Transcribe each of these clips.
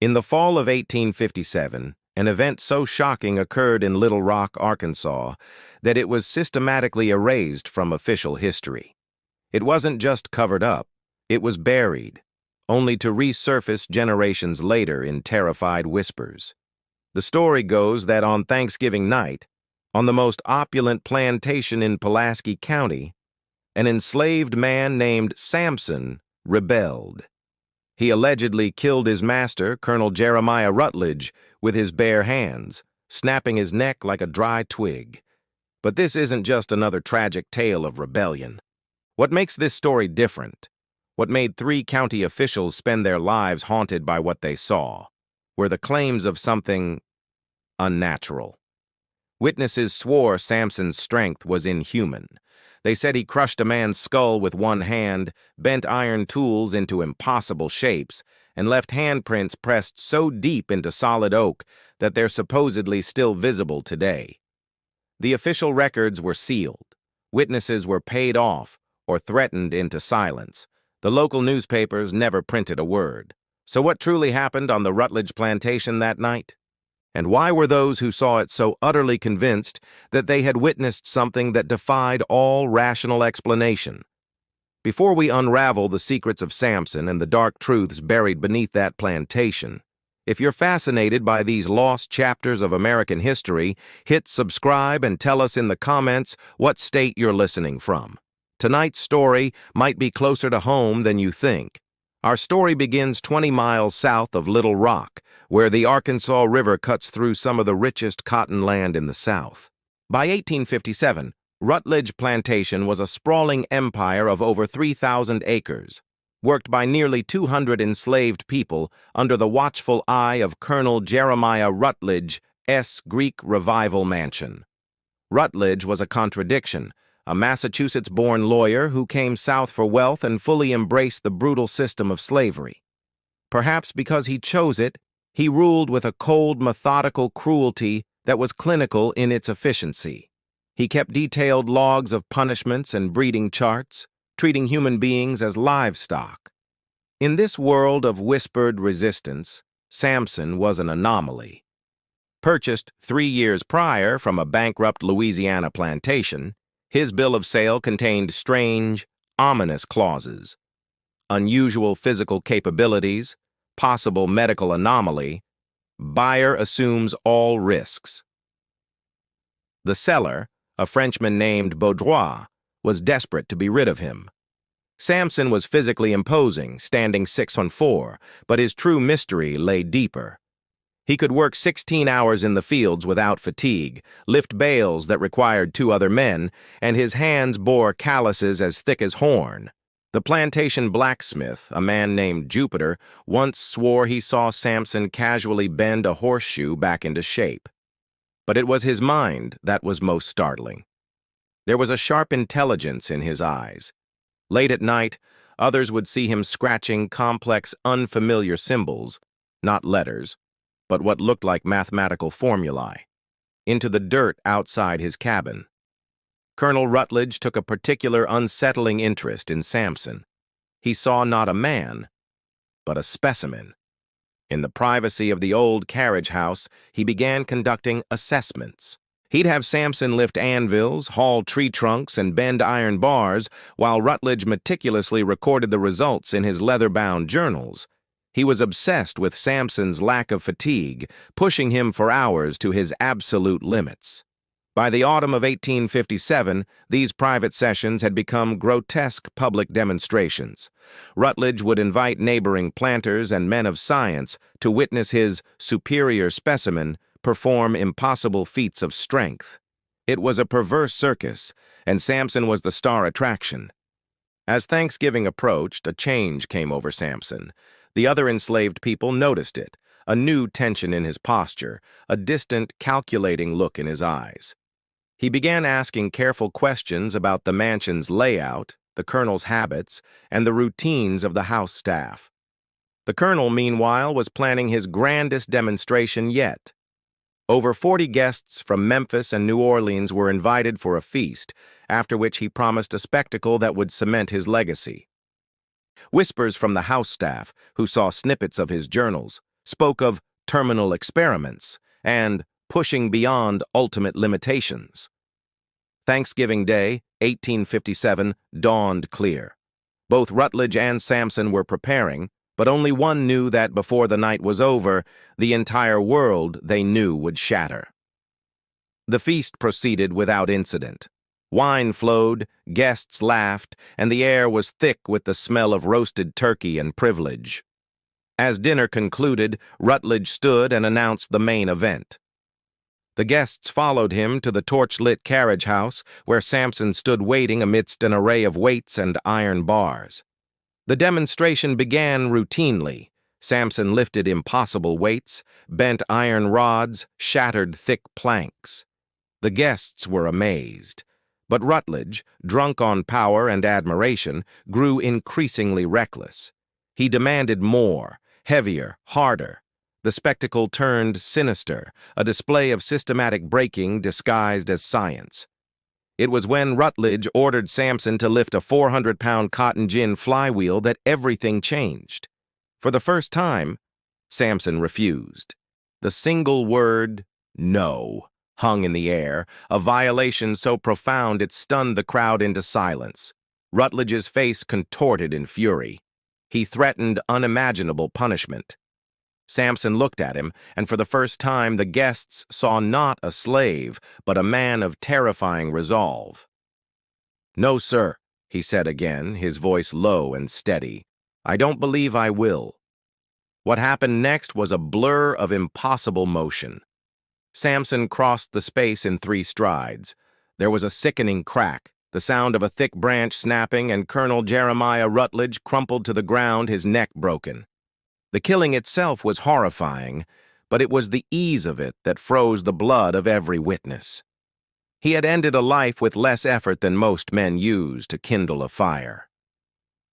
In the fall of 1857, an event so shocking occurred in Little Rock, Arkansas, that it was systematically erased from official history. It wasn't just covered up, it was buried, only to resurface generations later in terrified whispers. The story goes that on Thanksgiving night, on the most opulent plantation in Pulaski County, an enslaved man named Samson rebelled. He allegedly killed his master, Colonel Jeremiah Rutledge, with his bare hands, snapping his neck like a dry twig. But this isn't just another tragic tale of rebellion. What makes this story different, what made 3 county officials spend their lives haunted by what they saw, were the claims of something unnatural. Witnesses swore Samson's strength was inhuman. They said he crushed a man's skull with one hand, bent iron tools into impossible shapes, and left handprints pressed so deep into solid oak that they're supposedly still visible today. The official records were sealed. Witnesses were paid off or threatened into silence. The local newspapers never printed a word. So what truly happened on the Rutledge Plantation that night? And why were those who saw it so utterly convinced that they had witnessed something that defied all rational explanation? Before we unravel the secrets of Samson and the dark truths buried beneath that plantation, if you're fascinated by these lost chapters of American history, hit subscribe and tell us in the comments what state you're listening from. Tonight's story might be closer to home than you think. Our story begins 20 miles south of Little Rock, where the Arkansas River cuts through some of the richest cotton land in the South. By 1857, Rutledge Plantation was a sprawling empire of over 3,000 acres, worked by nearly 200 enslaved people under the watchful eye of Colonel Jeremiah Rutledge's Greek Revival mansion. Rutledge was a contradiction, a Massachusetts-born lawyer who came south for wealth and fully embraced the brutal system of slavery. Perhaps because he chose it, he ruled with a cold, methodical cruelty that was clinical in its efficiency. He kept detailed logs of punishments and breeding charts, treating human beings as livestock. In this world of whispered resistance, Samson was an anomaly. Purchased 3 years prior from a bankrupt Louisiana plantation, his bill of sale contained strange, ominous clauses. Unusual physical capabilities, possible medical anomaly, buyer assumes all risks. The seller, a Frenchman named Baudrois, was desperate to be rid of him. Samson was physically imposing, standing 6'4", but his true mystery lay deeper. He could work 16 hours in the fields without fatigue, lift bales that required 2 other men, and his hands bore calluses as thick as horn. The plantation blacksmith, a man named Jupiter, once swore he saw Samson casually bend a horseshoe back into shape. But it was his mind that was most startling. There was a sharp intelligence in his eyes. Late at night, others would see him scratching complex, unfamiliar symbols, not letters, but what looked like mathematical formulae, into the dirt outside his cabin. Colonel Rutledge took a particular unsettling interest in Samson. He saw not a man, but a specimen. In the privacy of the old carriage house, he began conducting assessments. He'd have Samson lift anvils, haul tree trunks, and bend iron bars, while Rutledge meticulously recorded the results in his leather-bound journals. He was obsessed with Samson's lack of fatigue, pushing him for hours to his absolute limits. By the autumn of 1857, these private sessions had become grotesque public demonstrations. Rutledge would invite neighboring planters and men of science to witness his superior specimen perform impossible feats of strength. It was a perverse circus, and Samson was the star attraction. As Thanksgiving approached, a change came over Samson. The other enslaved people noticed it, a new tension in his posture, a distant, calculating look in his eyes. He began asking careful questions about the mansion's layout, the colonel's habits, and the routines of the house staff. The colonel, meanwhile, was planning his grandest demonstration yet. Over 40 guests from Memphis and New Orleans were invited for a feast, after which he promised a spectacle that would cement his legacy. Whispers from the house staff, who saw snippets of his journals, spoke of terminal experiments and pushing beyond ultimate limitations. Thanksgiving Day, 1857, dawned clear. Both Rutledge and Samson were preparing, but only one knew that before the night was over, the entire world they knew would shatter. The feast proceeded without incident. Wine flowed, guests laughed, and the air was thick with the smell of roasted turkey and privilege. As dinner concluded, Rutledge stood and announced the main event. The guests followed him to the torch-lit carriage house, where Samson stood waiting amidst an array of weights and iron bars. The demonstration began routinely. Samson lifted impossible weights, bent iron rods, shattered thick planks. The guests were amazed. But Rutledge, drunk on power and admiration, grew increasingly reckless. He demanded more, heavier, harder. The spectacle turned sinister, a display of systematic breaking disguised as science. It was when Rutledge ordered Samson to lift a 400-pound cotton gin flywheel that everything changed. For the first time, Samson refused. The single word, "no," hung in the air, a violation so profound it stunned the crowd into silence. Rutledge's face contorted in fury. He threatened unimaginable punishment. Samson looked at him, and for the first time the guests saw not a slave, but a man of terrifying resolve. "No, sir," he said again, his voice low and steady. "I don't believe I will." What happened next was a blur of impossible motion. Samson crossed the space in 3 strides. There was a sickening crack, the sound of a thick branch snapping, and Colonel Jeremiah Rutledge crumpled to the ground, his neck broken. The killing itself was horrifying, but it was the ease of it that froze the blood of every witness. He had ended a life with less effort than most men use to kindle a fire.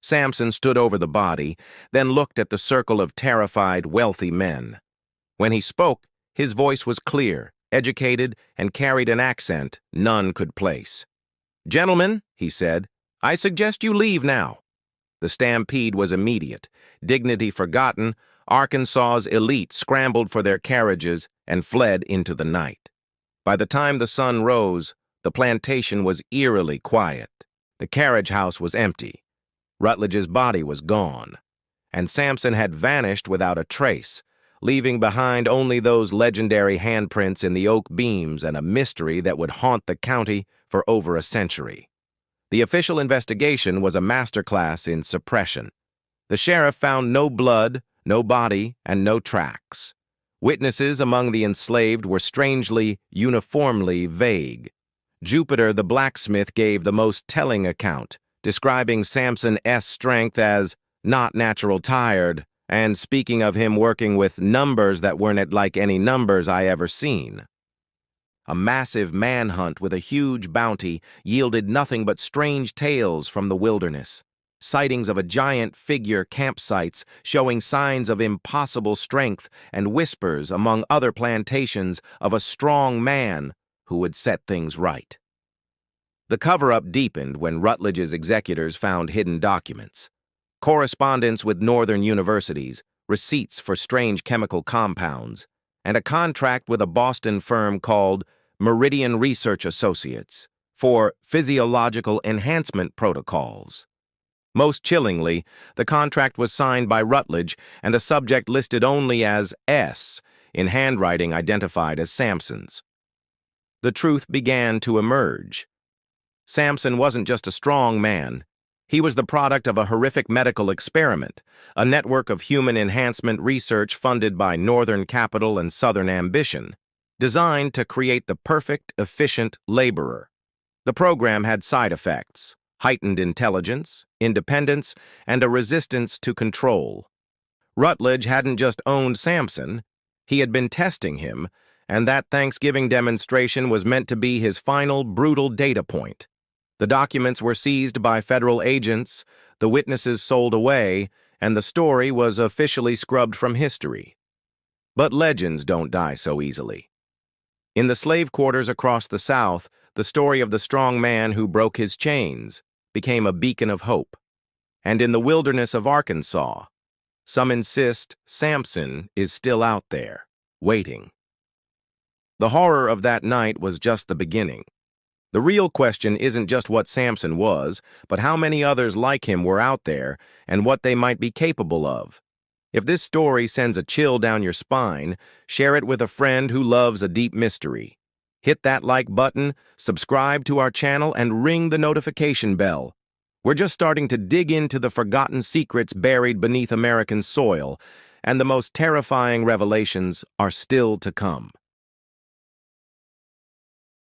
Samson stood over the body, then looked at the circle of terrified, wealthy men. When he spoke, his voice was clear, educated, and carried an accent none could place. "Gentlemen," he said, "I suggest you leave now." The stampede was immediate. Dignity forgotten, Arkansas's elite scrambled for their carriages and fled into the night. By the time the sun rose, the plantation was eerily quiet. The carriage house was empty. Rutledge's body was gone, and Samson had vanished without a trace, leaving behind only those legendary handprints in the oak beams and a mystery that would haunt the county for over a century. The official investigation was a masterclass in suppression. The sheriff found no blood, no body, and no tracks. Witnesses among the enslaved were strangely, uniformly vague. Jupiter the blacksmith gave the most telling account, describing Samson's strength as not natural tired, and speaking of him working with numbers that weren't like any numbers I ever seen. A massive manhunt with a huge bounty yielded nothing but strange tales from the wilderness. Sightings of a giant figure campsites showing signs of impossible strength, and whispers among other plantations of a strong man who would set things right. The cover-up deepened when Rutledge's executors found hidden documents. Correspondence with northern universities, receipts for strange chemical compounds, and a contract with a Boston firm called Meridian Research Associates for physiological enhancement protocols. Most chillingly, the contract was signed by Rutledge and a subject listed only as S in handwriting identified as Samson's. The truth began to emerge. Samson wasn't just a strong man. He was the product of a horrific medical experiment, a network of human enhancement research funded by Northern capital and Southern ambition, designed to create the perfect, efficient laborer. The program had side effects: heightened intelligence, independence, and a resistance to control. Rutledge hadn't just owned Samson, he had been testing him, and that Thanksgiving demonstration was meant to be his final brutal data point. The documents were seized by federal agents, the witnesses sold away, and the story was officially scrubbed from history. But legends don't die so easily. In the slave quarters across the South, the story of the strong man who broke his chains became a beacon of hope. And in the wilderness of Arkansas, Some insist Samson is still out there, waiting. The horror of that night was just the beginning. The real question isn't just what Samson was, but how many others like him were out there and what they might be capable of. If this story sends a chill down your spine, share it with a friend who loves a deep mystery. Hit that like button, subscribe to our channel, and ring the notification bell. We're just starting to dig into the forgotten secrets buried beneath American soil, and the most terrifying revelations are still to come.